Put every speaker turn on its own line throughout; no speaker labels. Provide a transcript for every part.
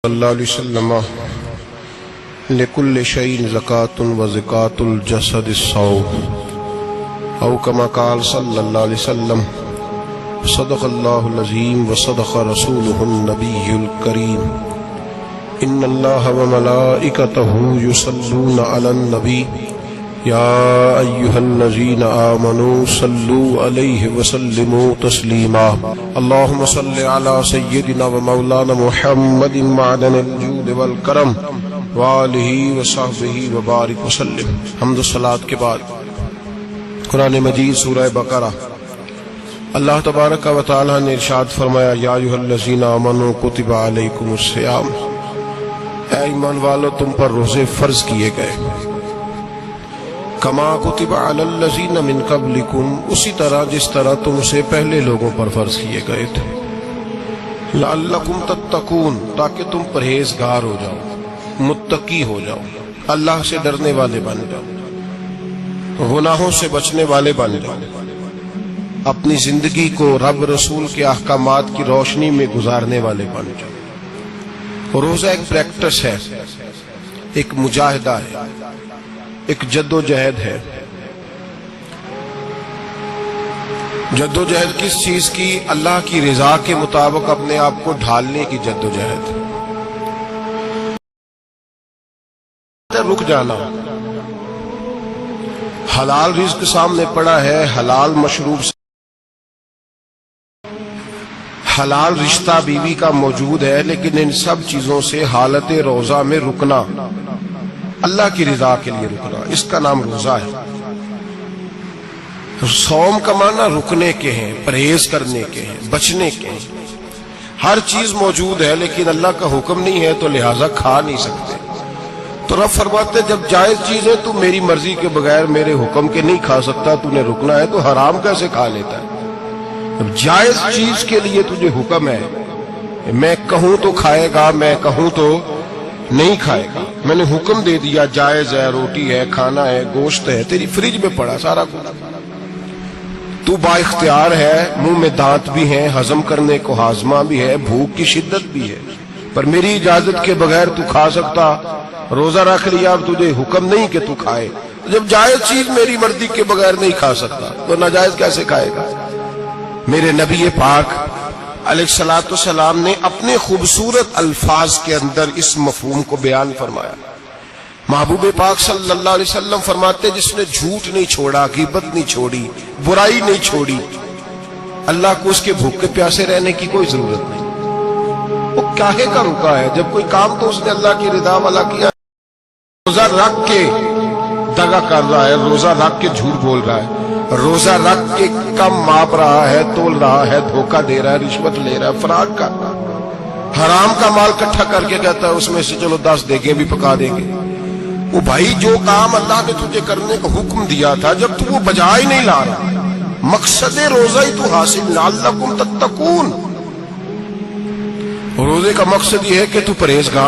اللہ علیہ وسلم لکل شیء زکاۃ و زکاۃ الجسد الصوم او کما قال صلی اللہ علیہ وسلم صدق اللہ العظیم و صدق رسولہ النبی الکریم ان اللہ و ملائکتہ یصلون علی النبی یا ایھا الذین آمنوا صلوا علیہ وسلموا تسلیما اللہم صل علی سیدنا و مولانا محمد معدن الجود والکرم وآلہ وصحبہ وبارک وسلم۔ حمد و صلاۃ کے بعد قرآن مجید سورہ بقرہ، اللہ تبارک و تعالی نے ارشاد فرمایا یا ایھا الذین آمنوا کتب علیکم الصیام، اے ایمان والو تم پر روزے فرض کیے گئے، کما کتب علی الذین من قبلکم، اسی طرح جس طرح تم سے پہلے لوگوں پر فرض کیے گئے تھے، لعلکم تتقون، تاکہ تم پرہیزگار ہو جاؤ، متقی ہو جاؤ، اللہ سے ڈرنے والے بن جاؤ، گناہوں سے بچنے والے بن جاؤ، اپنی زندگی کو رب رسول کے احکامات کی روشنی میں گزارنے والے بن جاؤ۔ روزہ ایک پریکٹس ہے، ایک مجاہدہ ہے، ایک جد و جہد ہے۔ جد و جہد کس چیز کی؟ اللہ کی رضا کے مطابق اپنے آپ کو ڈھالنے کی جد و جہد، رک جانا۔ حلال رزق سامنے پڑا ہے، حلال مشروب، حلال رشتہ بیوی کا موجود ہے، لیکن ان سب چیزوں سے حالت روزہ میں رکنا، اللہ کی رضا کے لیے رکنا، اس کا نام روزہ ہے۔ صوم کا معنی رکنے کے ہیں، پرہیز کرنے کے ہیں، بچنے کے ہیں۔ ہر چیز موجود ہے لیکن اللہ کا حکم نہیں ہے تو لہٰذا کھا نہیں سکتے۔ تو رب فرماتے جب جائز چیز ہے تو میری مرضی کے بغیر میرے حکم کے نہیں کھا سکتا، تو نے رکنا ہے تو حرام کیسے کھا لیتا ہے؟ اب جائز چیز کے لیے تجھے حکم ہے، میں کہوں تو کھائے گا، میں کہوں تو نہیں کھائے گا۔ میں نے حکم دے دیا جائز ہے، روٹی ہے، کھانا ہے، گوشت ہے، تیری فریج میں پڑا سارا کچھ، تو با اختیار ہے، منہ میں دانت بھی ہیں، ہضم کرنے کو ہاضمہ بھی ہے، بھوک کی شدت بھی ہے، پر میری اجازت کے بغیر تو کھا سکتا۔ روزہ رکھ لیا، اب تجھے حکم نہیں کہ تو کھائے، جب جائز چیز میری مرضی کے بغیر نہیں کھا سکتا تو ناجائز کیسے کھائے گا؟ میرے نبی پاک علیہ الصلوۃ والسلام نے اپنے خوبصورت الفاظ کے اندر اس مفہوم کو بیان فرمایا۔ محبوب پاک صلی اللہ علیہ وسلم فرماتے جس نے جھوٹ نہیں چھوڑا، غیبت نہیں چھوڑی، برائی نہیں چھوڑی، اللہ کو اس کے بھوکے پیاسے رہنے کی کوئی ضرورت نہیں۔ وہ کاہے کا رکا ہے؟ جب کوئی کام تو اس نے اللہ کی رضا والا کیا۔ روزہ رکھ کے دغا کر رہا ہے، روزہ رکھ کے جھوٹ بول رہا ہے، روزہ رکھ کے کم ماپ رہا ہے، تول رہا ہے، دھوکہ دے رہا ہے، رشوت لے رہا ہے، فراڈ کر رہا ہے، حرام کا مال اکٹھا کر کے کہتا ہے اس میں سے چلو 10 دیگیں بھی پکا دیں گے۔ وہ بھائی جو کام اللہ نے تجھے کرنے کا حکم دیا تھا، جب تو وہ بجا ہی نہیں لا رہا، مقصد روزہ ہی تو حاصل، لعلکم تتقون، روزے کا مقصد یہ ہے کہ تو پرہیزگار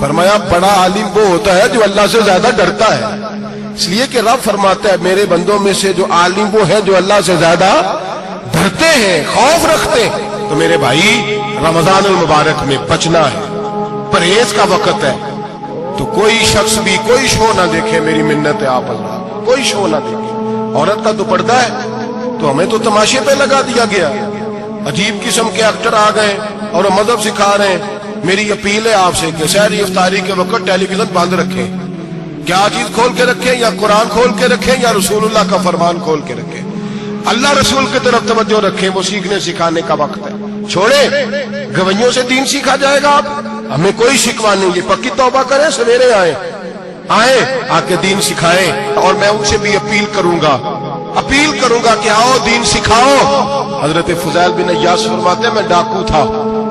فرمایا بڑا عالم وہ ہوتا ہے جو اللہ سے زیادہ ڈرتا ہے، اس لیے کہ رب فرماتا ہے میرے بندوں میں سے جو عالم وہ ہے جو اللہ سے زیادہ ڈرتے ہیں، خوف رکھتے ہیں۔ تو میرے بھائی رمضان المبارک میں بچنا ہے، پرہیز کا وقت ہے، تو کوئی شخص بھی کوئی شو نہ دیکھے، میری منت ہے آپ اللہ، کوئی شو نہ دیکھے۔ عورت کا تو پردہ ہے تو ہمیں تو تماشے پہ لگا دیا گیا، عجیب قسم کے ایکٹر آ گئے اور مذہب سکھا رہے ہیں۔ میری اپیل ہے آپ سے کہ سحری افطاری کے وقت ٹیلی ویژن بند رکھیں، کیا چیز کھول کے رکھیں؟ یا قرآن کھول کے رکھیں یا رسول اللہ کا فرمان کھول کے رکھیں، اللہ رسول کی طرف توجہ رکھیں، وہ سیکھنے سکھانے کا وقت ہے۔ چھوڑے گویوں سے دین سیکھا جائے گا، آپ ہمیں کوئی شکوا نہیں، یہ پکی توبہ کریں، سویرے آئیں آ کے دین سکھائیں۔ اور میں ان سے بھی اپیل کروں گا کہ آؤ دین سکھاؤ۔ حضرت فضیل بن عیاض فرماتے ہیں میں ڈاکو تھا،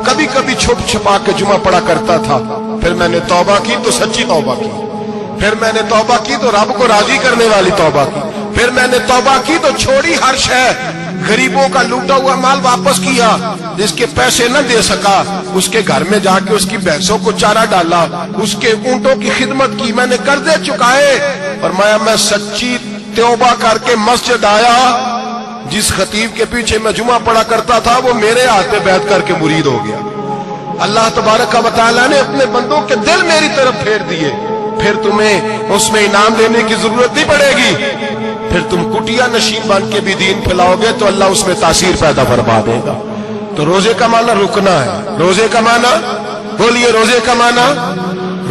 کبھی کبھی چھپ چھپا کے جمعہ پڑھا کرتا تھا، پھر میں نے توبہ کی تو سچی توبہ کی، پھر میں نے توبہ کی تو رب کو راضی کرنے والی توبہ کی، پھر میں نے توبہ کی تو چھوڑی ہر شے، غریبوں کا لوٹا ہوا مال واپس کیا، جس کے پیسے نہ دے سکا اس کے گھر میں جا کے اس کی بھینسوں کو چارہ ڈالا، اس کے اونٹوں کی خدمت کی، میں نے قرضے چکائے۔ فرمایا میں سچی توبہ کر کے مسجد آیا، جس خطیب کے پیچھے میں جمعہ پڑھا کرتا تھا وہ میرے ہاتھ پہ بیعت کر کے مرید ہو گیا۔ اللہ تبارک و تعالیٰ نے اپنے بندوں کے دل میری طرف پھیر دیے، پھر تمہیں اس میں انعام دینے کی ضرورت نہیں پڑے گی، پھر تم کٹیا نشین بن کے بھی دین پھیلاؤ گے تو اللہ اس میں تاثیر پیدا فرما دے گا۔ تو روزے کا معنی رکنا ہے، روزے کا معنی بولیے، روزے کا معنی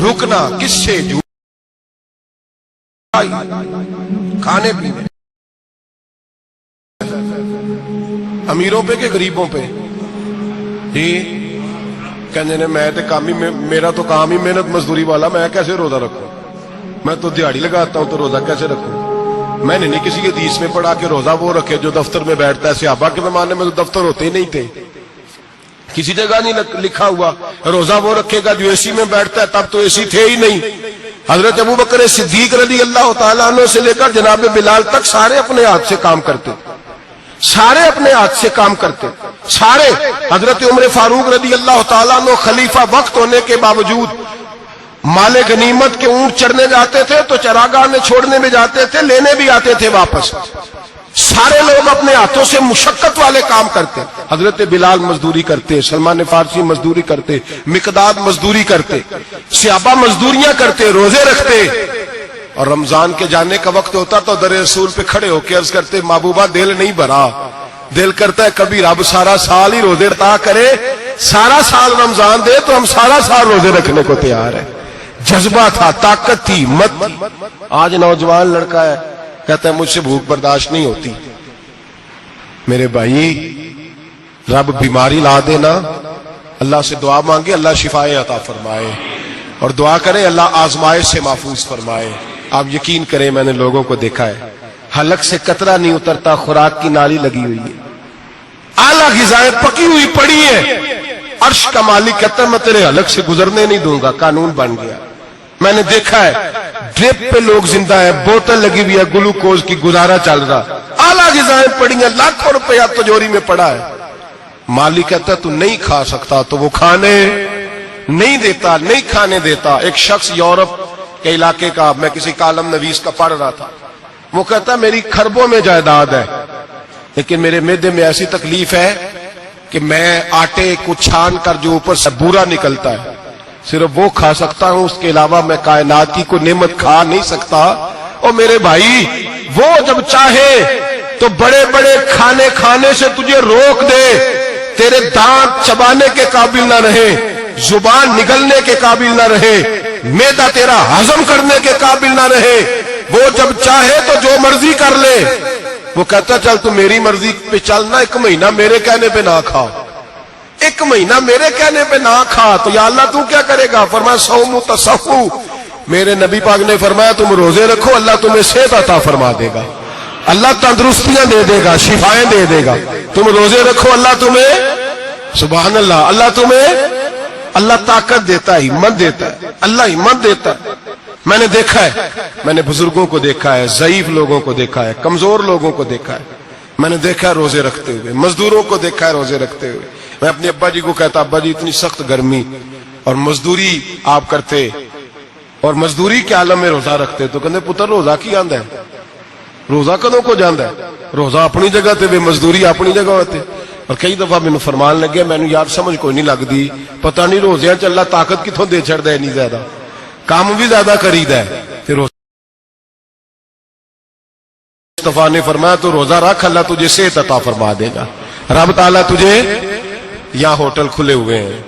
رکنا، کس سے؟ کھانے پینے، امیروں پہ کہ غریبوں پہ؟ جی کہنے نے میں میرا تو کام ہی محنت مزدوری والا، میں کیسے روزہ رکھوں؟ میں تو دیہڑی لگاتا ہوں تو روزہ کیسے رکھوں؟ میں نے نہیں کسی حدیث میں پڑھا کہ روزہ وہ رکھے جو دفتر میں بیٹھتا ہے۔ صحابہ کے زمانے میں تو دفتر ہوتے ہی نہیں تھے، کسی جگہ نہیں لکھا ہوا روزہ وہ رکھے گا جو اے سی میں بیٹھتا ہے، تب تو اے سی تھے ہی نہیں۔ حضرت ابوبکر صدیق رضی اللہ تعالیٰ عنہ سے لے کر جناب بلال تک سارے اپنے ہاتھ سے کام کرتے، سارے اپنے ہاتھ سے کام کرتے، سارے۔ حضرت عمر فاروق رضی اللہ تعالیٰ عنہ خلیفہ وقت ہونے کے باوجود مال غنیمت کے اونٹ چڑھنے جاتے تھے تو چراگاہ میں چھوڑنے میں جاتے تھے، لینے بھی آتے تھے واپس۔ سارے لوگ اپنے ہاتھوں سے مشقت والے کام کرتے، حضرت بلال مزدوری کرتے، سلمان فارسی مزدوری کرتے، مقداد مزدوری کرتے، صحابہ مزدوریاں کرتے، روزے رکھتے۔ اور رمضان کے جانے کا وقت ہوتا تو در رسول پہ کھڑے ہو کے عرض کرتے محبوبہ دل نہیں بھرا، دل کرتا ہے کبھی رب سارا سال ہی روزے عطا کرے، سارا سال رمضان دے تو ہم سارا سال روزے رکھنے کو تیار ہیں۔ جذبہ تھا، طاقت تھی، ہمت تھی۔ آج نوجوان لڑکا ہے کہتا ہے مجھ سے بھوک برداشت نہیں ہوتی۔ میرے بھائی رب بیماری لا دینا، اللہ سے دعا مانگے اللہ شفائیں عطا فرمائے، اور دعا کریں اللہ آزمائش سے محفوظ فرمائے۔ آپ یقین کریں میں نے لوگوں کو دیکھا ہے حلق سے قطرہ نہیں اترتا، خوراک کی نالی لگی ہوئی ہے، اعلیٰ غذائیں پکی ہوئی پڑی ہیں، عرش کا مالک کہتا ہے میں تیرے حلق سے گزرنے نہیں دوں گا، قانون بن گیا۔ میں نے دیکھا ہے ڈرپ پہ لوگ زندہ ہے، بوتل لگی ہوئی ہے، گلوکوز کی، گزارا چل رہا، اعلیٰ غذائیں پڑی ہیں، لاکھوں روپیہ تجوری میں پڑا ہے۔ مالک کہتا ہے تو نہیں کھا سکتا تو وہ کھانے نہیں دیتا، نہیں کھانے دیتا۔ ایک شخص یورپ کے علاقے کا، میں کسی کالم نویس کا پڑھ رہا تھا، وہ کہتا میری خربوں میں جائیداد ہے لیکن میرے معدے میں ایسی تکلیف ہے کہ میں آٹے کو چھان کر جو اوپر سے بورا نکلتا ہے صرف وہ کھا سکتا ہوں، اس کے علاوہ میں کائنات کی کوئی نعمت کھا نہیں سکتا۔ اور میرے بھائی وہ جب چاہے تو بڑے بڑے کھانے کھانے سے تجھے روک دے، تیرے دانت چبانے کے قابل نہ رہے، زبان نگلنے کے قابل نہ رہے، معدہ تیرا ہضم کرنے کے قابل نہ رہے، وہ جب چاہے تو جو مرضی کر لے۔ وہ کہتا چل تو میری مرضی پہ چلنا، ایک مہینہ میرے کہنے پہ نہ کھا، ایک مہینہ میرے کہنے پہ نہ کھا تو یا اللہ تو کیا کرے گا؟ فرمایا صوم تصحو، میرے نبی پاک نے فرمایا تم روزے رکھو اللہ تمہیں صحت عطا فرما دے گا، اللہ تندرستیاں دے دے گا، شفائیں دے دے گا۔ تم روزے رکھو اللہ تمہیں، سبحان اللہ، اللہ تمہیں، اللہ طاقت دیتا ہے، ہمت دیتا ہے، اللہ ہمت دیتا ہے۔ میں نے دیکھا ہے، میں نے بزرگوں کو دیکھا ہے، ضعیف لوگوں کو دیکھا ہے، کمزور لوگوں کو دیکھا ہے، میں نے دیکھا ہے روزے رکھتے ہوئے، مزدوروں کو دیکھا ہے روزے رکھتے ہوئے۔ میں اپنے ابا جی کو کہتا ابا جی اتنی سخت گرمی، اور مزدوری آپ کرتے اور مزدوری کے عالم میں روزہ رکھتے تو کہتے پتر روزہ کی آندا ہے, روزہ کدوں کو جاندا ہے, روزہ اپنی جگہ تے مزدوری اپنی جگہ ہوتے. اور کئی دفعہ مینوں فرمان لگے میں یار سمجھ کوئی نہیں لگتی, پتہ نہیں روزیاں چ اللہ طاقت کتوں دے چھڑدا ہے, نہیں زیادہ کام بھی زیادہ کریدا ہے. پھر مصطفیٰ نے فرمایا تو روزہ رکھ, اللہ تجھے صحت عطا فرما دے گا. رب تعالیٰ تجھے, یہاں ہوٹل کھلے ہوئے ہیں,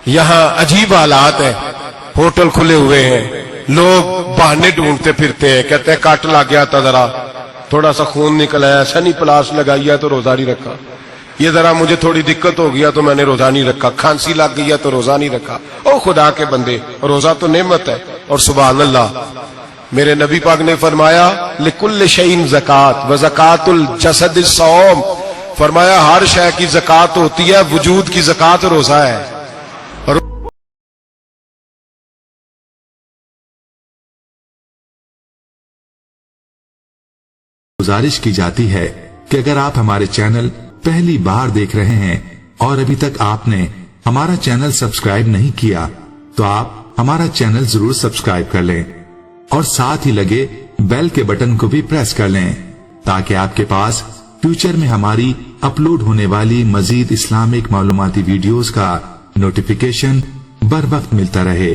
یہاں عجیب حالات ہیں, ہوٹل کھلے ہوئے ہیں, لوگ بہانے ڈھونڈتے پھرتے ہیں, کہتے ہیں کٹ لگ گیا تھا, ذرا تھوڑا سا خون نکل آیا, سنی پلاس لگائی ہے تو روزہ نہیں رکھا, یہ ذرا مجھے تھوڑی دقت ہو گیا تو میں نے روزہ نہیں رکھا, کھانسی لگ گئی ہے تو روزہ نہیں رکھا. او خدا کے بندے, روزہ تو نعمت ہے. اور سبحان اللہ, میرے نبی پاک نے فرمایا لکل شیء زکات و زکات الجسد الصوم, فرمایا ہر شے کی زکات ہوتی ہے, وجود کی زکات روزہ ہے.
گزارش کی جاتی ہے کہ اگر آپ ہمارے چینل پہلی بار دیکھ رہے ہیں اور ابھی تک آپ نے ہمارا چینل سبسکرائب نہیں کیا تو آپ ہمارا چینل ضرور سبسکرائب کر لیں اور ساتھ ہی لگے بیل کے بٹن کو بھی پریس کر لیں تاکہ آپ کے پاس فیوچر میں ہماری اپلوڈ ہونے والی مزید اسلامک معلوماتی ویڈیوز کا نوٹیفیکیشن بر وقت ملتا رہے.